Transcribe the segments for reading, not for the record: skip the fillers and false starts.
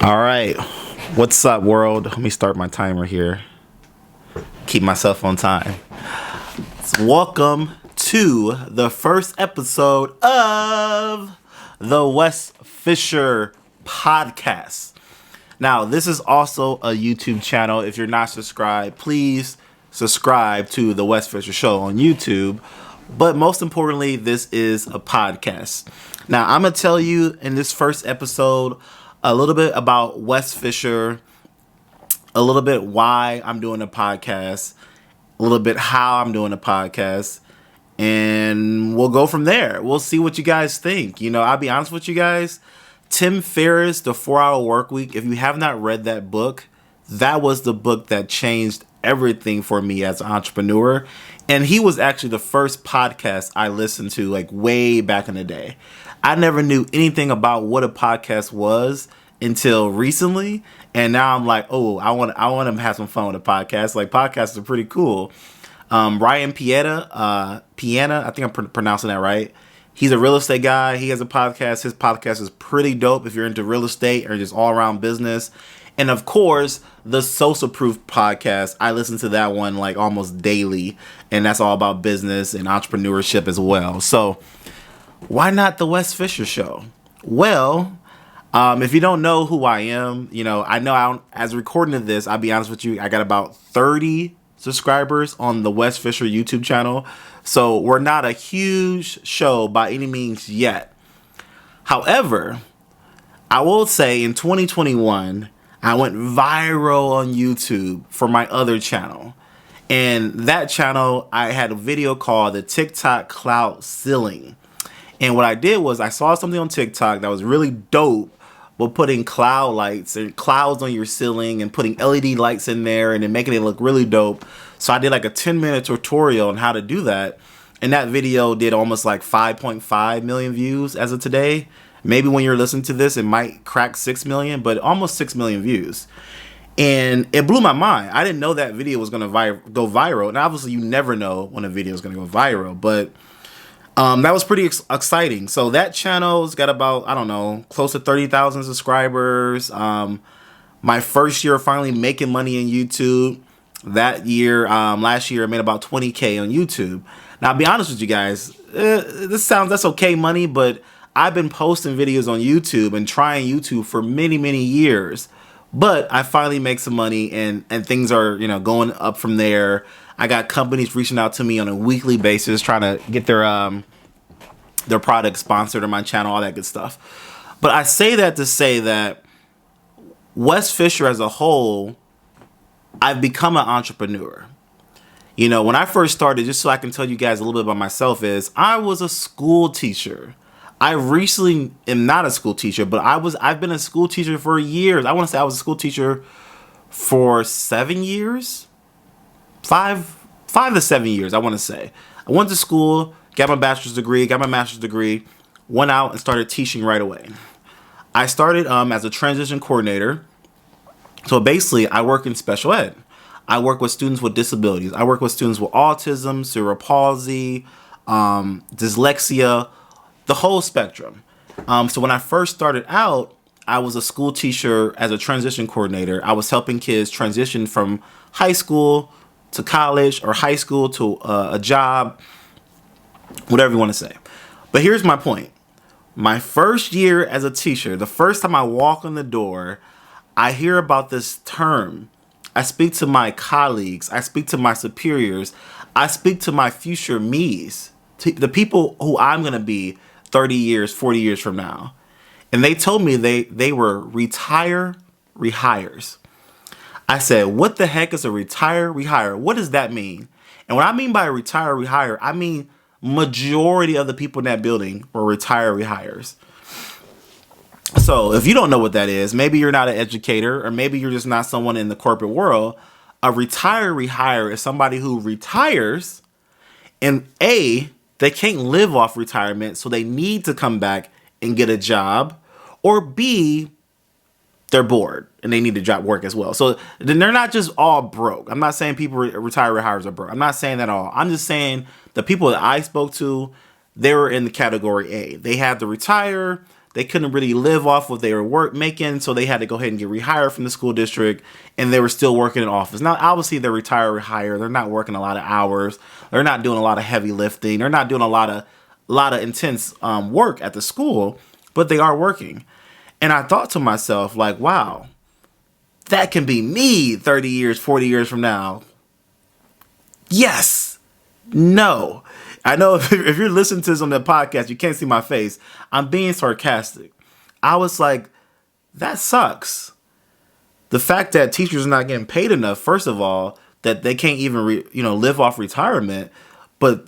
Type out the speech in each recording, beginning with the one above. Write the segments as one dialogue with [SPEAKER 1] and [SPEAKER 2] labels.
[SPEAKER 1] All right. What's up, world? Let me start my timer here. Keep myself on time. So welcome to the first episode of the West Fisher podcast. Now, this is also a YouTube channel. If you're not subscribed, please subscribe to the West Fisher Show on YouTube. But most importantly, this is a podcast. Now, I'm going to tell you in this first episode a little bit about West Fisher, a little bit why I'm doing a podcast, a little bit how I'm doing a podcast, and we'll go from there. We'll see what you guys think. You know, I'll be honest with you guys. Tim Ferriss, The 4-Hour Workweek, if you have not read that book, that was the book that changed everything for me as an entrepreneur. And he was actually the first podcast I listened to, like, way back in the day. I never knew anything about what a podcast was until recently. And now I'm like, oh, I want to have some fun with a podcast. Like, podcasts are pretty cool. Ryan Pieta, I think I'm pronouncing that right. He's a real estate guy. He has a podcast. His podcast is pretty dope if you're into real estate or just all around business. And of course, the Social Proof podcast. I listen to that one like almost daily. And that's all about business and entrepreneurship as well. So why not the West Fisher Show? Well, if you don't know who I am, as recording of this, I'll be honest with you, I got about 30 subscribers on the West Fisher YouTube channel. So we're not a huge show by any means yet. However, I will say in 2021, I went viral on YouTube for my other channel. And that channel, I had a video called the TikTok Cloud Ceiling. And what I did was I saw something on TikTok that was really dope, but putting cloud lights and clouds on your ceiling and putting LED lights in there and then making it look really dope. So I did like a 10-minute tutorial on how to do that. And that video did almost like 5.5 million views as of today. Maybe when you're listening to this, it might crack 6 million, but almost 6 million views. And it blew my mind. I didn't know that video was going to go viral. And obviously you never know when a video is going to go viral, but that was pretty exciting. So that channel's got about, I don't know, close to 30,000 subscribers. My first year finally making money in YouTube. That year, last year, I made about 20K on YouTube. Now, I'll be honest with you guys, that's okay money, but I've been posting videos on YouTube and trying YouTube for many, many years. But I finally make some money and things are, going up from there. I got companies reaching out to me on a weekly basis trying to get their product sponsored on my channel, all that good stuff. But I say that to say that West Fisher as a whole, I've become an entrepreneur. When I first started, just so I can tell you guys a little bit about myself, is I was a school teacher. I recently am not a school teacher, but I've been a school teacher for years. I want to say I was a school teacher for 7 years. 5 to 7 years, I want to say. I went to school, got my bachelor's degree, got my master's degree, went out and started teaching right away. I started as a transition coordinator. So basically, I work in special ed. I work with students with disabilities. I work with students with autism, cerebral palsy, dyslexia, the whole spectrum. So when I first started out, I was a school teacher as a transition coordinator. I was helping kids transition from high school to college or high school to a job, whatever you want to say. But here's my point. My first year as a teacher, the first time I walk in the door, I hear about this term. I speak to my colleagues. I speak to my superiors. I speak to my future me's, the people who I'm going to be 30 years, 40 years from now. And they told me they were retire rehires. I said, what the heck is a retire rehire? What does that mean? And what I mean by retire rehire, I mean majority of the people in that building were retire rehires. So if you don't know what that is, maybe you're not an educator or maybe you're just not someone in the corporate world. A retire rehire is somebody who retires and they can't live off retirement, so they need to come back and get a job, or B, they're bored and they need to drop work as well. So then they're not just all broke. I'm not saying people retire rehires are broke. I'm not saying that at all. I'm just saying the people that I spoke to, they were in the category A. They had to retire. they couldn't really live off what they were making, so they had to go ahead and get rehired from the school district, and they were still working in office. Now, obviously, they're rehire. They're not working a lot of hours. They're not doing a lot of heavy lifting. They're not doing a lot of intense work at the school, but they are working. And I thought to myself, like, wow, that can be me 30 years, 40 years from now. Yes. No. I know if you're listening to this on the podcast, you can't see my face. I'm being sarcastic. I was like, that sucks. The fact that teachers are not getting paid enough, first of all, that they can't even live off retirement. But,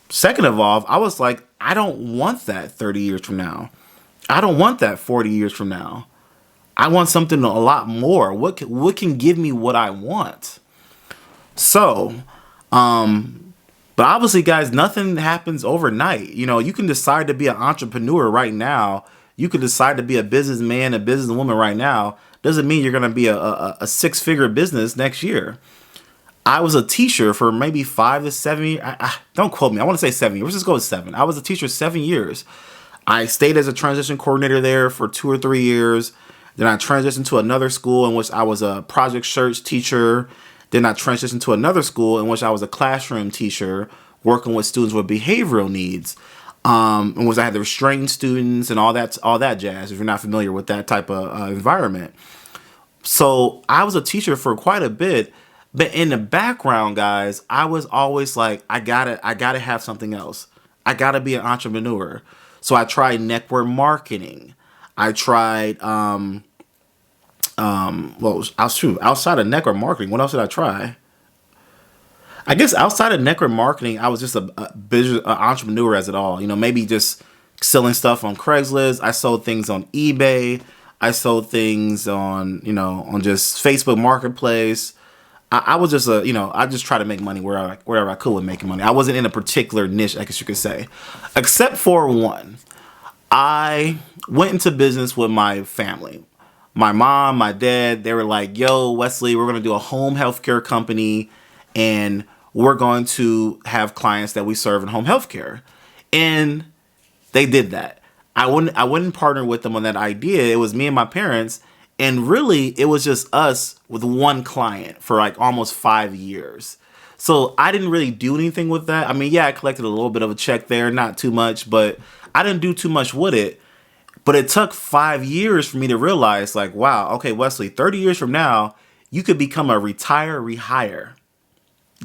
[SPEAKER 1] second of all, I was like, I don't want that 30 years from now. I don't want that 40 years from now. I want something a lot more. What can give me what I want? So, but obviously, guys, nothing happens overnight. You can decide to be an entrepreneur right now. You could decide to be a businessman, a businesswoman right now. Doesn't mean you're going to be a six-figure business next year. I was a teacher for maybe 5 to 7 years. Don't quote me. I want to say 7 years. Let's just go with 7. I was a teacher 7 years. I stayed as a transition coordinator there for 2 or 3 years. Then I transitioned to another school in which I was a project search teacher. Then I transitioned to another school in which I was a classroom teacher working with students with behavioral needs. In which I had the restrained students and all that jazz, if you're not familiar with that type of environment. So I was a teacher for quite a bit. But in the background, guys, I was always like, I gotta have something else. I gotta be an entrepreneur. So I tried network marketing. I tried, outside of network marketing, what else did I try? I guess outside of network marketing, I was just a business entrepreneur as it all. Maybe just selling stuff on Craigslist. I sold things on eBay. I sold things on just Facebook Marketplace. I was just I just try to make money wherever I could with making money. I wasn't in a particular niche, I guess you could say, except for one. I went into business with my family. My mom, my dad, they were like, yo, Wesley, we're going to do a home healthcare company, and we're going to have clients that we serve in home healthcare. And they did that. I wouldn't partner with them on that idea. It was me and my parents. And really, it was just us with one client for like almost 5 years. So I didn't really do anything with that. I mean, yeah, I collected a little bit of a check there, not too much, but I didn't do too much with it. But it took 5 years for me to realize, like, wow, okay, Wesley, 30 years from now, you could become a rehire.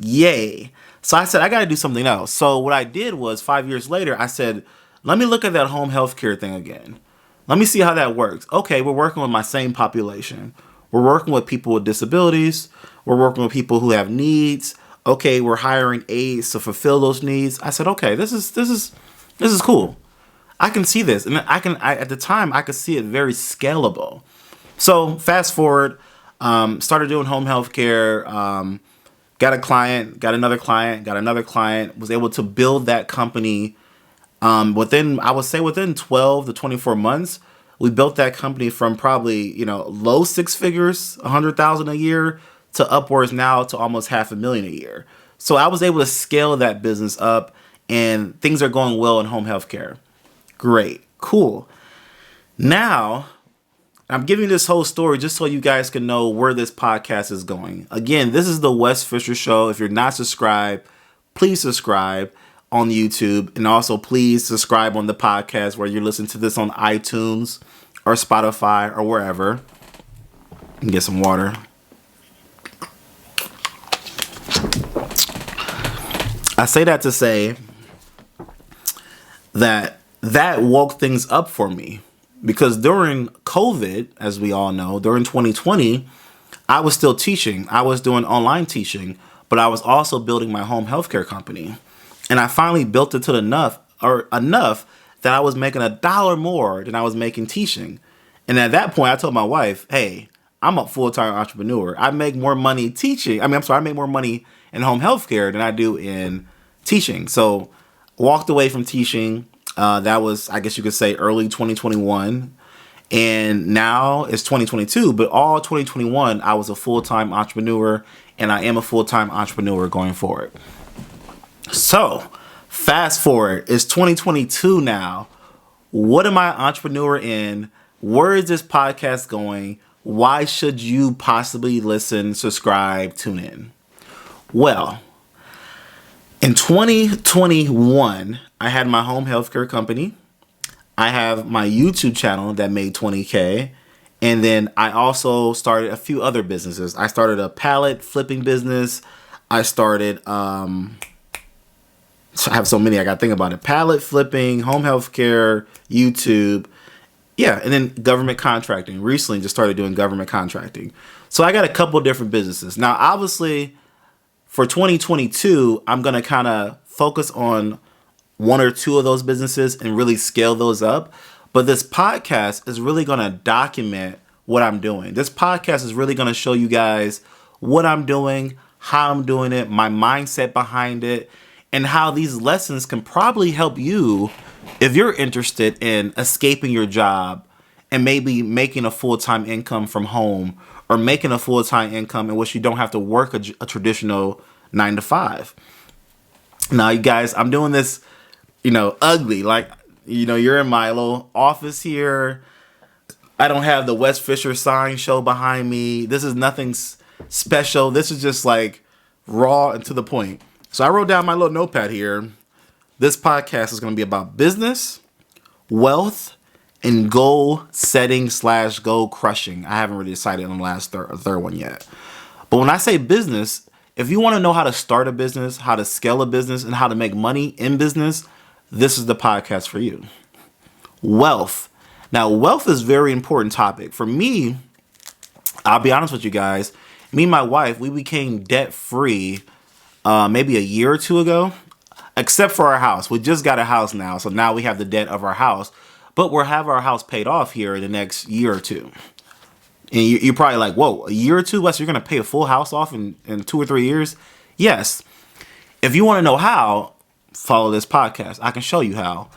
[SPEAKER 1] Yay. So I said, I got to do something else. So what I did was 5 years later, I said, let me look at that home health care thing again. Let me see how that works. Okay, we're working with my same population. We're working with people with disabilities. We're working with people who have needs. Okay, we're hiring aides to fulfill those needs. I said, okay, this is cool. I can see this, and at the time I could see it very scalable. So fast forward, started doing home health care. Got a client, got another client. Was able to build that company. Within 12 to 24 months, we built that company from probably, low six figures, 100,000 a year, to upwards now to almost $500,000 a year. So I was able to scale that business up, and things are going well in home health care. Great. Cool. Now, I'm giving this whole story just so you guys can know where this podcast is going. Again, this is the Wes Fisher Show. If you're not subscribed, please subscribe on YouTube, and also please subscribe on the podcast where you're listening to this on iTunes or Spotify or wherever. And get some water. I say that to say that woke things up for me, because during COVID, as we all know, during 2020, I was still teaching. I was doing online teaching, but I was also building my home healthcare company. And I finally built it to enough that I was making $1 more than I was making teaching. And at that point, I told my wife, hey, I'm a full-time entrepreneur. I make more money teaching. I make more money in home healthcare than I do in teaching. So walked away from teaching. That was, I guess you could say, early 2021. And now it's 2022. But all 2021, I was a full-time entrepreneur. And I am a full-time entrepreneur going forward. So, fast forward, it's 2022 now. What am I an entrepreneur in? Where is this podcast going? Why should you possibly listen, subscribe, tune in? Well, in 2021, I had my home healthcare company. I have my YouTube channel that made 20K. And then I also started a few other businesses. I started a pallet flipping business. I started, I have so many, I got to think about it. Pallet flipping, home healthcare, YouTube. Yeah, and then government contracting. Recently just started doing government contracting. So I got a couple different businesses. Now, obviously, for 2022, I'm going to kind of focus on one or two of those businesses and really scale those up. But this podcast is really going to document what I'm doing. This podcast is really going to show you guys what I'm doing, how I'm doing it, my mindset behind it, and how these lessons can probably help you if you're interested in escaping your job and maybe making a full-time income from home, or making a full-time income in which you don't have to work a traditional 9 to 5. Now, you guys, I'm doing this, ugly. Like, you're in my little office here. I don't have the West Fisher sign show behind me. This is nothing special. This is just like raw and to the point. So I wrote down my little notepad here. This podcast is going to be about business, wealth, and goal setting / goal crushing. I haven't really decided on the last third one yet. But when I say business, if you want to know how to start a business, how to scale a business, and how to make money in business, this is the podcast for you. Wealth. Now, wealth is a very important topic. For me, I'll be honest with you guys. Me and my wife, we became debt-free maybe a year or two ago, except for our house. We just got a house now, so now we have the debt of our house. But we'll have our house paid off here in the next year or two. And you're probably like, whoa, a year or two, Wes, you're going to pay a full house off in 2 or 3 years? Yes. If you want to know how, follow this podcast. I can show you how.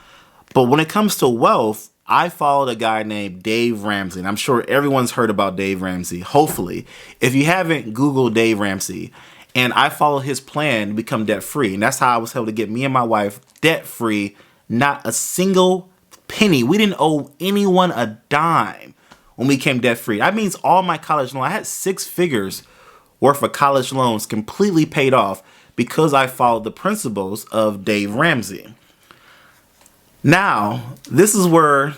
[SPEAKER 1] But when it comes to wealth, I followed a guy named Dave Ramsey. And I'm sure everyone's heard about Dave Ramsey, hopefully. If you haven't, Google Dave Ramsey. And I followed his plan to become debt-free. And that's how I was able to get me and my wife debt-free, not a single penny. We didn't owe anyone a dime when we came debt-free. That means all my college loans, I had 6 figures worth of college loans completely paid off because I followed the principles of Dave Ramsey. Now, this is where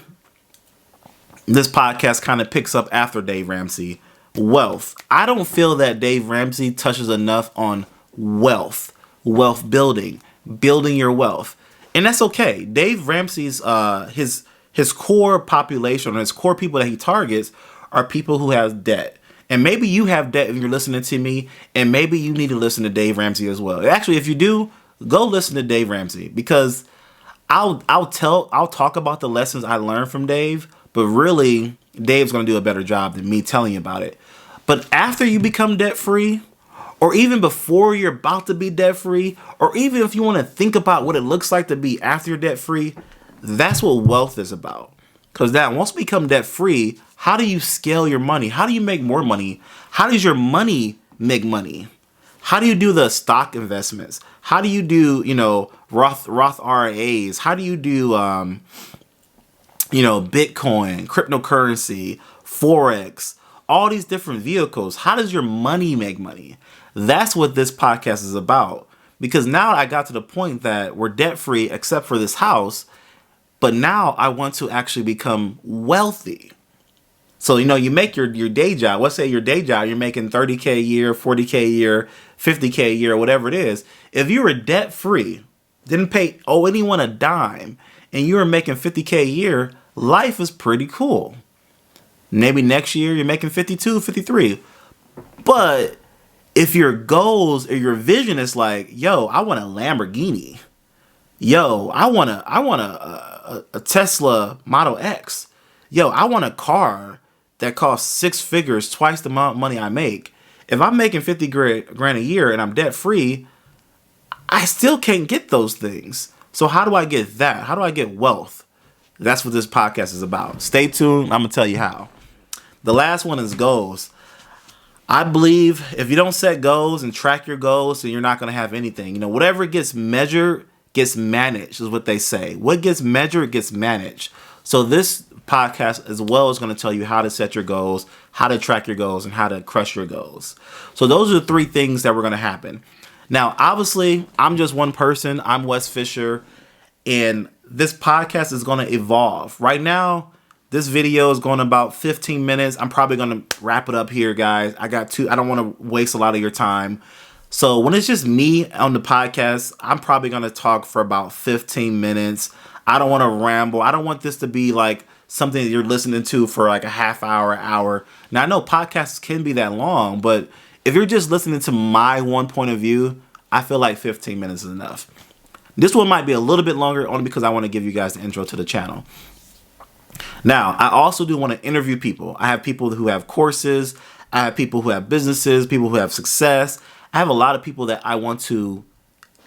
[SPEAKER 1] this podcast kind of picks up after Dave Ramsey. Wealth. I don't feel that Dave Ramsey touches enough on wealth building your wealth. And that's okay. Dave Ramsey's his core population, or his core people that he targets, are people who have debt. And maybe you have debt if you're listening to me, and maybe you need to listen to Dave Ramsey as well. Actually, if you do, go listen to Dave Ramsey, because I'll talk about the lessons I learned from Dave, but really Dave's going to do a better job than me telling you about it. But after you become debt free, or even before you're about to be debt free, or even if you want to think about what it looks like to be after you're debt free, that's what wealth is about. Because now, once we become debt free, how do you scale your money? How do you make more money? How does your money make money? How do you do the stock investments? How do you do, Roth RAs? How do you do, Bitcoin, cryptocurrency, Forex, all these different vehicles? How does your money make money? That's what this podcast is about. Because now I got to the point that we're debt free except for this house. But now I want to actually become wealthy. So, you make your day job. Let's say your day job, you're making 30K a year, 40K a year, 50K a year, whatever it is. If you were debt free, didn't owe anyone a dime, and you were making 50K a year, life is pretty cool. Maybe next year you're making 52, 53. But if your goals or your vision is like, yo, I want a Lamborghini. Yo, I want a Tesla Model X. Yo, I want a car that costs 6 figures, twice the amount of money I make. If I'm making 50 grand a year and I'm debt free, I still can't get those things. So how do I get that? How do I get wealth? That's what this podcast is about. Stay tuned. I'm going to tell you how. The last one is goals. I believe if you don't set goals and track your goals, then you're not going to have anything. Whatever gets measured gets managed, is what they say. What gets measured gets managed. So this podcast as well is going to tell you how to set your goals, how to track your goals, and how to crush your goals. So those are the three things that were going to happen. Now, obviously, I'm just one person. I'm Wes Fisher, and this podcast is going to evolve. Right now, this video is going about 15 minutes. I'm probably going to wrap it up here, guys. I don't want to waste a lot of your time. So when it's just me on the podcast, I'm probably going to talk for about 15 minutes. I don't want to ramble. I don't want this to be like something that you're listening to for like a half hour. Now, I know podcasts can be that long, but if you're just listening to my one point of view, I feel like 15 minutes is enough. This one might be a little bit longer only because I want to give you guys the intro to the channel. Now, I also do want to interview people. I have people who have courses. I have people who have businesses, people who have success. I have a lot of people that I want to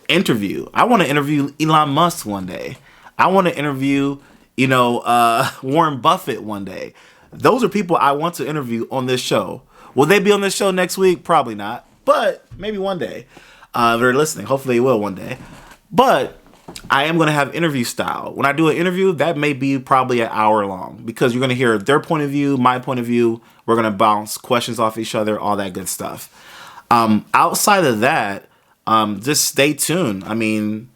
[SPEAKER 1] interview. I want to interview Elon Musk one day. I want to interview, Warren Buffett one day. Those are people I want to interview on this show. Will they be on this show next week? Probably not, but maybe one day. If they're listening, hopefully they will one day. But I am going to have interview style. When I do an interview, that may be probably an hour long because you're going to hear their point of view, my point of view. We're going to bounce questions off each other, all that good stuff. Outside of that, just stay tuned. I mean,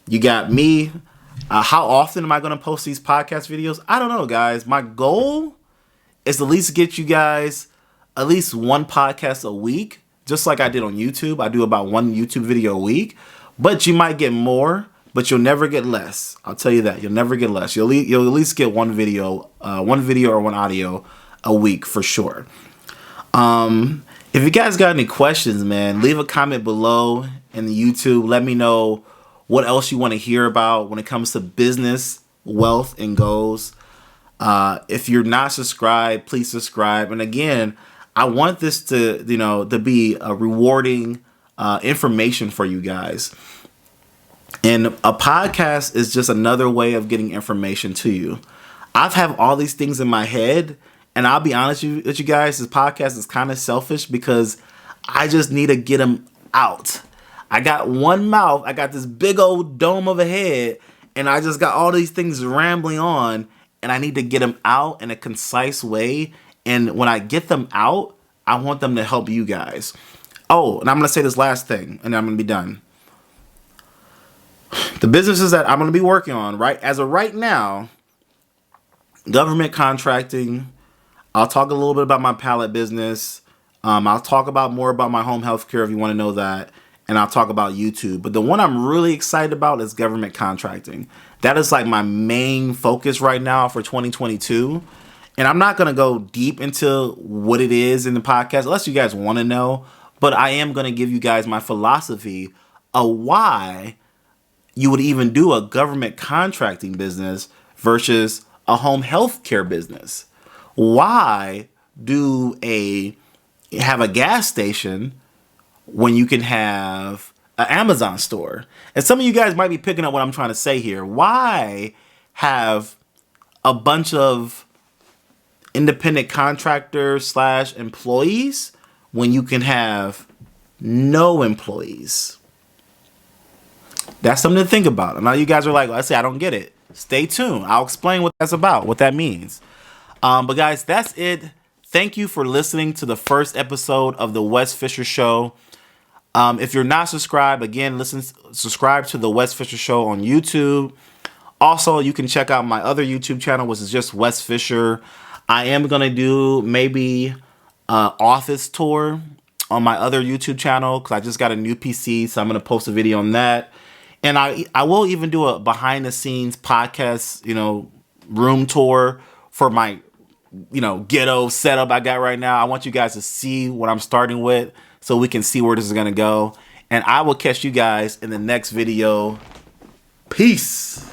[SPEAKER 1] you got me. How often am I going to post these podcast videos? I don't know, guys. My goal is to at least get you guys at least one podcast a week, just like I did on YouTube. I do about one YouTube video a week, but you might get more, but you'll never get less. I'll tell you that. You'll never get less. You'll at least get one video or one audio a week for sure. If you guys got any questions, man, leave a comment below in the YouTube. Let me know what else you want to hear about when it comes to business, wealth, and goals. If you're not subscribed, please subscribe. And again, I want this to be a rewarding information for you guys. And a podcast is just another way of getting information to you. I've have all these things in my head, and I'll be honest with you guys, this podcast is kind of selfish because I just need to get them out. I got one mouth, I got this big old dome of a head, and I just got all these things rambling on, and I need to get them out in a concise way. And when I get them out, I want them to help you guys. Oh, and I'm going to say this last thing, and I'm going to be done. The businesses that I'm going to be working on, right, as of right now, government contracting. I'll talk a little bit about my pallet business. I'll talk about more about my home health care if you want to know that. And I'll talk about YouTube. But the one I'm really excited about is government contracting. That is like my main focus right now for 2022. And I'm not going to go deep into what it is in the podcast unless you guys want to know. But I am going to give you guys my philosophy of why you would even do a government contracting business versus a home health care business. Why have a gas station when you can have an Amazon store? And some of you guys might be picking up what I'm trying to say here. Why have a bunch of independent contractors / employees when you can have no employees? That's something to think about. And now you guys are like, I say, I don't get it. Stay tuned. I'll explain what that's about, what that means. But guys, that's it. Thank you for listening to the first episode of the Wes Fisher Show. If you're not subscribed, again, subscribe to the Wes Fisher Show on YouTube. Also, you can check out my other YouTube channel, which is just Wes Fisher. I am going to do maybe an office tour on my other YouTube channel because I just got a new PC, so I'm going to post a video on that. And I will even do a behind the scenes podcast, room tour for my, ghetto setup I got right now. I want you guys to see what I'm starting with so we can see where this is going to go. And I will catch you guys in the next video. Peace.